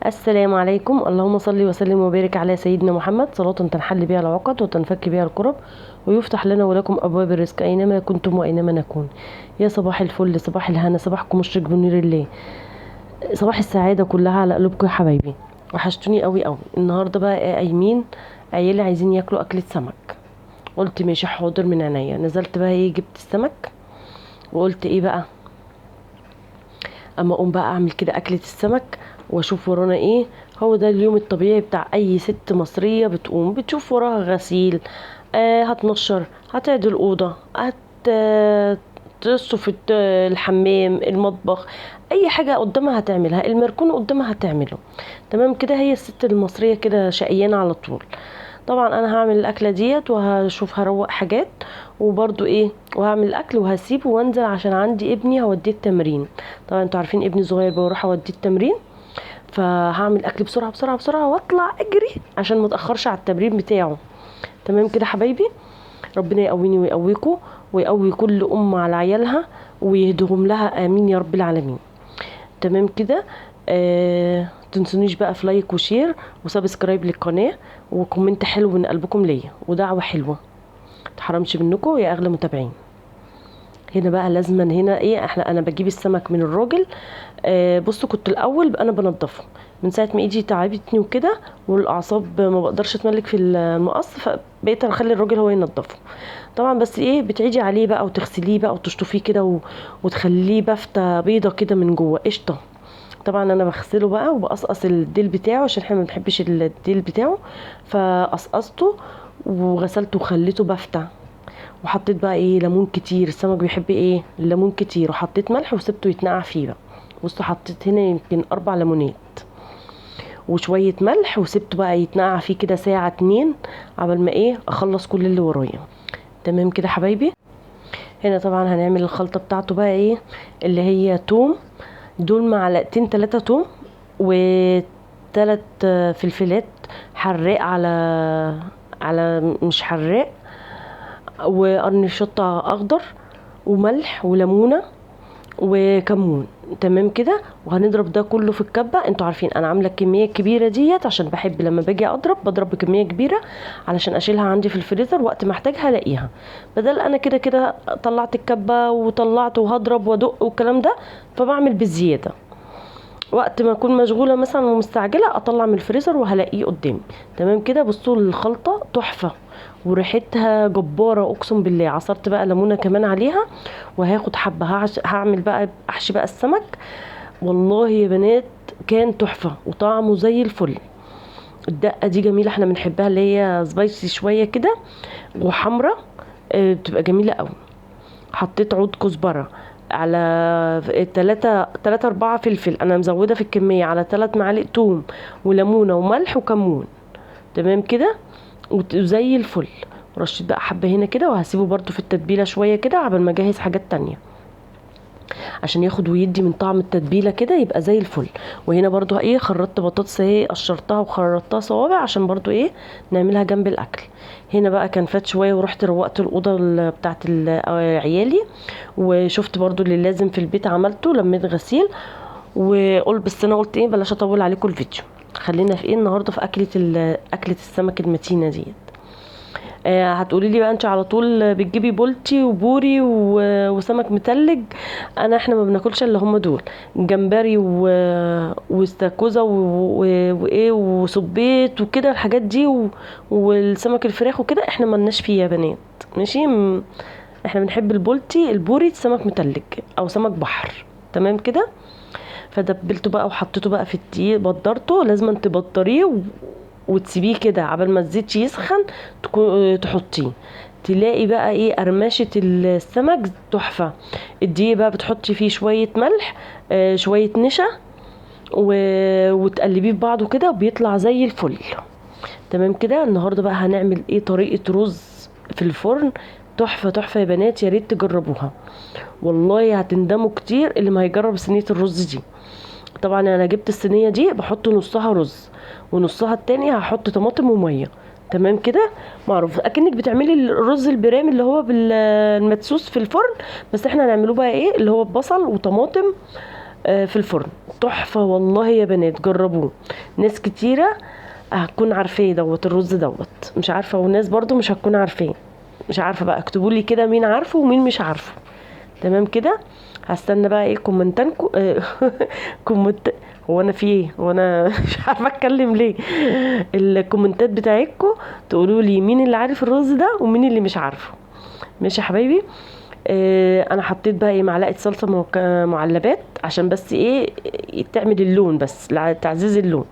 السلام عليكم. اللهم صل وسلم وبارك على سيدنا محمد، صلاة تنحل بها العقد وتنفك بها الكرب ويفتح لنا ولكم أبواب الرزق أينما كنتم وأينما نكون. يا صباح الفل، صباح الهنا، صباحكم مشرق بنور الله، صباح السعادة كلها على قلوبكم يا حبايبي. وحشتوني قوي قوي. النهارده بقى قايمين عيالي عايزين ياكلوا أكلة سمك، قلت ماشي حاضر من عينيا. نزلت بقى جبت السمك وقلت بقى اما اقوم بقى اعمل كده اكلة السمك واشوف ورانا هو ده اليوم الطبيعي بتاع اي ست مصرية بتقوم بتشوف وراها غسيل، هتنشر، هتعدل الأوضة، تصف الحمام، المطبخ، اي حاجة قدامها هتعملها، المركون قدامها هتعمله. تمام كده، هي الست المصرية كده شقيانة على طول. طبعا انا هعمل الاكله ديت وهشوف هروق حاجات وبرضو وهعمل الاكل وهسيبه وانزل عشان عندي ابني هوديه التمرين. طبعا انتوا عارفين ابني صغير بروح اوديه التمرين، فهعمل اكل بسرعه بسرعه بسرعه واطلع اجري عشان ما اتاخرش على التمرين بتاعه. تمام كده حبايبي، ربنا يقويني ويقويكم ويقوي كل على عيالها ويهدهم لها، امين يا رب العالمين. تمام كده، تنسونيش بقى في لايك وشير وسبسكرايب للقناه وكومنت حلو من قلبكم ليا ودعوه حلوه متحرمش منكم يا اغلى متابعين. هنا بقى لازما هنا انا بجيب السمك من الراجل. بصوا كنت الاول انا بنضفه من ساعه ما ايدي تعبتني وكده والاعصاب ما بقدرش اتملك في المقص، فبقيت اخلي الراجل هو ينضفه. طبعا بس بتعيدي عليه بقى وتغسليه بقى وتشطفيه كده وتخليه بفتة بيضه كده من جوه قشطه. طبعا انا بغسله بقى وبقصقص الديل بتاعه عشان احنا ما بنحبش الديل بتاعه، فقصقصته وغسلته وخليته بفتة. وحطيت بقى ليمون كتير، السمك بيحب الليمون كتير، وحطيت ملح وسبته يتنقع فيه بقى. بصوا حطيت هنا يمكن 4 ليمونات وشوية ملح وسبته بقى يتنقع فيه كده ساعة 2 عبال ما اخلص كل اللي ورايا. تمام كده حبايبي. هنا طبعا هنعمل الخلطة بتاعته بقى اللي هي توم، دول معلقتين 3 توم و3 فلفلات حراق على مش حراق، وقرن شطة اخضر وملح وليمونه وكمون. تمام كده، وهنضرب ده كله في الكبه. انتوا عارفين انا عامله الكميه الكبيره ديت عشان بحب لما باجي بضرب بكميه كبيره علشان اشيلها عندي في الفريزر وقت ما احتاجها الاقيها، بدل انا كده كده طلعت الكبه وطلعت وهضرب وادق والكلام ده، فبعمل بالزياده. وقت ما اكون مشغوله مثلا ومستعجله اطلع من الفريزر وهلاقيه قدامي. تمام كده، بصوا الخلطه تحفه وريحتها جباره اقسم بالله. عصرت بقى ليمونه كمان عليها وهاخد حبه هعمل بقى احشي بقى السمك. والله يا بنات كان تحفه وطعمه زي الفل. الدقه دي جميله، احنا بنحبها اللي هي سبايسي شويه كده وحمرة، بتبقى جميله قوي. حطيت عود كزبره على 4 فلفل، انا مزوده في الكميه، على 3 معالق توم وليمونه وملح وكمون. تمام كده وزي الفل. رشيت بقى حبه هنا كده وهسيبه برضو في التتبيله شويه كده عبال ما اجهز حاجات تانية عشان ياخد ويدي من طعم التتبيله كده يبقى زي الفل. وهنا برضو خرطت بطاطس قشرتها وخرطتها صوابع عشان برضو نعملها جنب الاكل. هنا بقى كان فات شويه ورحت روقت الاوضه بتاعت عيالي وشفت برضو اللي لازم في البيت عملته، لميت غسيل وقلت بس انا قلت بلاش اطول عليكم الفيديو، خلينا في النهارده في اكله السمك المتينه ديت. هتقولي لي بقى انت على طول بتجيبي بولتي وبوري وسمك متلج. احنا ما بناكلش الا هم دول، جمبري واستاكوزا وسبيط وكده الحاجات دي والسمك الفراخ وكده احنا ملناش فيه يا بنات. ماشي، احنا بنحب البوري سمك متلج او سمك بحر. تمام كده، فدبلته بقى وحطيته بقى في الدقيق، بدرته، لازم تبطريه وتسيبيه كده عبال ما الزيت يسخن تحطيه، تلاقي بقى قرمشه السمك تحفه. الدقيق بقى بتحطي فيه شويه ملح، شويه نشا وتقلبيه في بعضه كده وبيطلع زي الفل. تمام كده. النهارده بقى هنعمل طريقه رز في الفرن تحفه تحفه يا بنات، يا ريت تجربوها والله هتندموا كتير اللي ما هيجرب صينيه الرز دي. طبعا انا جبت الصينيه دي بحط نصها رز ونصها التاني هحط طماطم وميه. تمام كده، معروف اكنك بتعملي الرز البرام اللي هو بالمدسوس في الفرن، بس احنا هنعمله بقى اللي هو ببصل وطماطم في الفرن. تحفه والله يا بنات، جربوه. ناس كتيره هتكون عارفاه دوت الرز دوت، مش عارفه، وناس برضو مش هتكون عارفاه. مش عارفه بقى، اكتبوا لي كده مين عارفه ومين مش عارفه. تمام كده. هستنى بقى ايه كومنتانكم. كومنت. هو انا في ايه؟ هو انا مش عارفه اتكلم ليه. الكومنتات بتاعتكم تقولوا لي مين اللي عارف الرز ده ومين اللي مش عارفه. ماشي يا حبايبي. انا حطيت بقى ايه معلقه صلصه معلبات عشان بس ايه تعمل اللون، بس تعزيز اللون.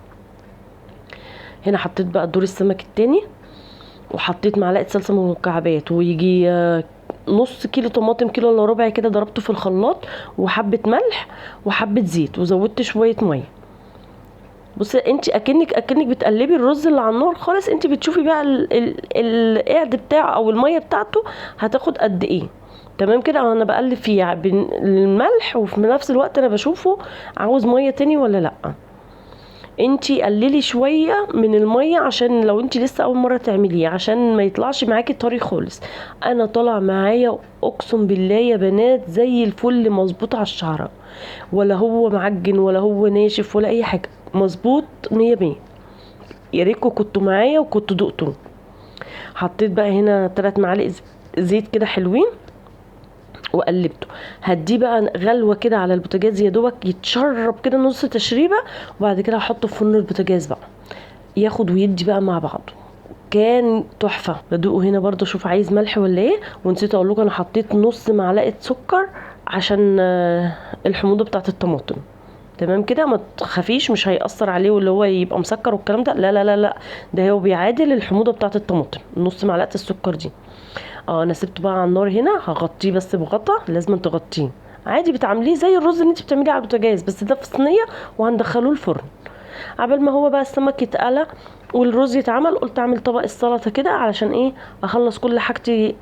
هنا حطيت بقى دور السمك التاني، وحطيت معلقه صلصه مكعبات، ويجي نص كيلو طماطم، كيلو الا ربع كده، ضربته في الخلاط، وحبه ملح وحبه زيت، وزودت شويه ميه. بصي انت اكنك بتقلبي الرز اللي على النار خالص، انت بتشوفي بقى القعد بتاعه او الميه بتاعته هتاخد قد ايه. تمام كده. انا بقلب فيه الملح، وفي نفس الوقت انا بشوفه عاوز ميه تاني ولا لا. انتي قللي شويه من الميه عشان لو انتي لسه اول مره تعمليه، عشان ما يطلعش معاكي طري خالص. انا طلع معايا اقسم بالله يا بنات زي الفل، مظبوط على الشعره، ولا هو معجن ولا هو ناشف ولا اي حاجه، مظبوط 100 100. يا ريتكم كنتوا معايا وكنتوا دقتوه. حطيت بقى هنا 3 معالق زيت كده حلوين، وقلبته. هديه بقى غلوه كده على البوتاجاز، يا دوبك يتشرب كده نص تشريبه، وبعد كده هحطه في فرن البوتاجاز بقى ياخد ويدي بقى مع بعضه. كان تحفه. بدوقه هنا برضو اشوف عايز ملح ولا ايه. ونسيت اقول لكم انا حطيت نص معلقه سكر عشان الحموضه بتاعه الطماطم. تمام كده. ما تخافيش، مش هيأثر عليه واللي هو يبقى مسكر والكلام ده، لا لا لا لا، ده هو بيعادل الحموضه بتاعه الطماطم، نص معلقه السكر دي. انا سبته بقى على النار هنا، هغطيه بس بغطا، لازم تغطيه. عادي بتعمليه زي الرز اللي انت بتعمليه على البوتاجاز، بس ده في صينيه وهندخلوه الفرن. عبال ما هو بقى السمك يتقلى والرز يتعمل، قلت اعمل طبق السلطه كده علشان ايه اخلص كل حاجتي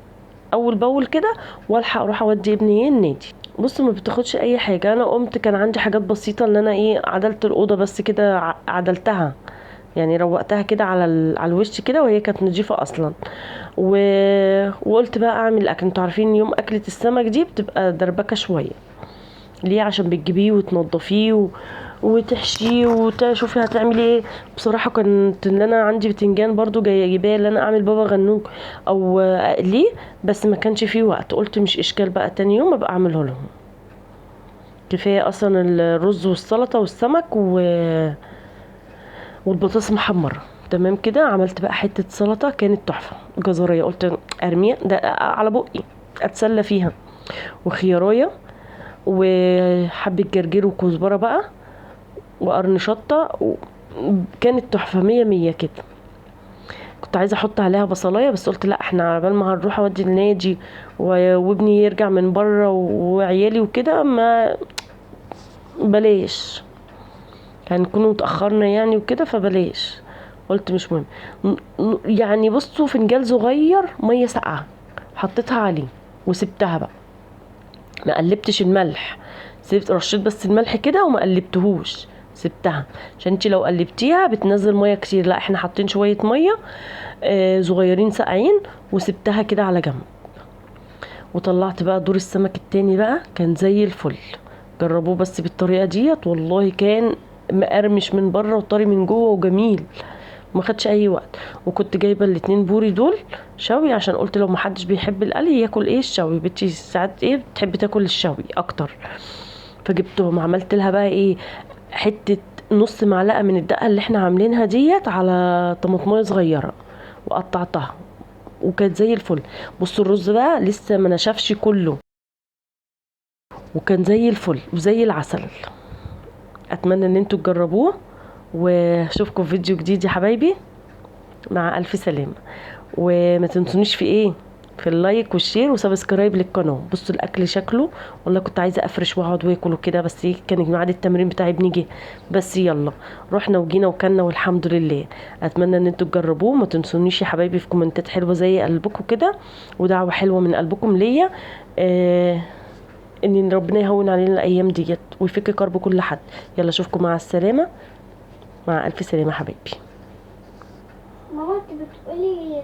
اول باول كده، والحق اروح اودي ابني ايه النادي. بص ما بتاخدش اي حاجه. انا قمت كان عندي حاجات بسيطه ان انا ايه عدلت الاوضه بس كده، عدلتها يعني، روقتها كده على الوش كده، وهي كانت نضيفه اصلا. و... وقلت بقى اعمل اكل. انتوا عارفين يوم اكله السمك دي بتبقى دربكه شويه. ليه؟ عشان بتجيبيه وتنضفيه وتحشيه وتشوفي هتعملي ايه. بصراحه كنت اللي انا عندي بتنجان برضو جايباه اللي انا اعمل بابا غنوج او اقليه، بس ما كانش فيه وقت. قلت مش اشكال بقى، تاني يوم ابقى اعمله لهم. كفايه اصلا الرز والسلطه والسمك والبطاطس محمره. تمام كده. عملت بقى حته سلطه كانت تحفه جزريه، قلت ارميها ده على بقي اتسلى فيها، وخيارايه وحبه جرجير وكزبره بقى وقرن شطه كانت تحفه 100 100 كده. كنت عايزه احط عليها بصلايه، بس قلت لا، احنا عبال ما هنروح اودي النادي وابني يرجع من بره وعيالي وكده، ما بلاش، هنكونوا اتأخرنا يعني وكده، فبلاش. قلت مش مهم. يعني بصوا فنجان صغير ميه ساقعه حطيتها عليه وسبتها بقى، ما قلبتش الملح، سبت رشيت بس الملح كده وما قلبتهوش، سبتها. عشان انتي لو قلبتيها بتنزل ميه كتير، لا احنا حاطين شويه ميه صغيرين ساقعين، وسبتها كده على جنب. وطلعت بقى دور السمك التاني بقى، كان زي الفل. جربوه بس بالطريقه ديت، والله كان مقرمش من بره وطري من جوه وجميل، ما خدش اي وقت. وكنت جايبه الاتنين بوري دول شوي، عشان قلت لو محدش بيحب القلي ياكل ايه الشوي، بنتي ساعات ايه بتحب تاكل الشوي اكتر. فجبتهم عملت لها بقى ايه حته نص معلقه من الدقه اللي احنا عاملينها ديت على طماطمايه صغيره، وقطعتها وكانت زي الفل. بصوا الرز بقى لسه ما نشفش كله، وكان زي الفل وزي العسل. اتمنى ان انتوا تجربوه، واشوفكم في فيديو جديد يا حبايبي، مع الف سلامه. وما تنسونيش في ايه، في اللايك والشير وسبسكرايب للقناه. بصوا الاكل شكله، والله كنت عايزه افرش واقعد واكل وكده، بس ايه كان ميعاد التمرين بتاعي ابني جه، بس يلا رحنا وجينا وكلنا والحمد لله. اتمنى ان انتوا تجربوه. ما تنسونيش يا حبايبي في كومنتات حلوه زي قلبكم كده، ودعوه حلوه من قلبكم ليا، ان ربنا يهون علينا الايام ديت ويفك كرب كل حد. يلا اشوفكم مع السلامه، مع الف سلامه حبايبي. ماما انت بتقولي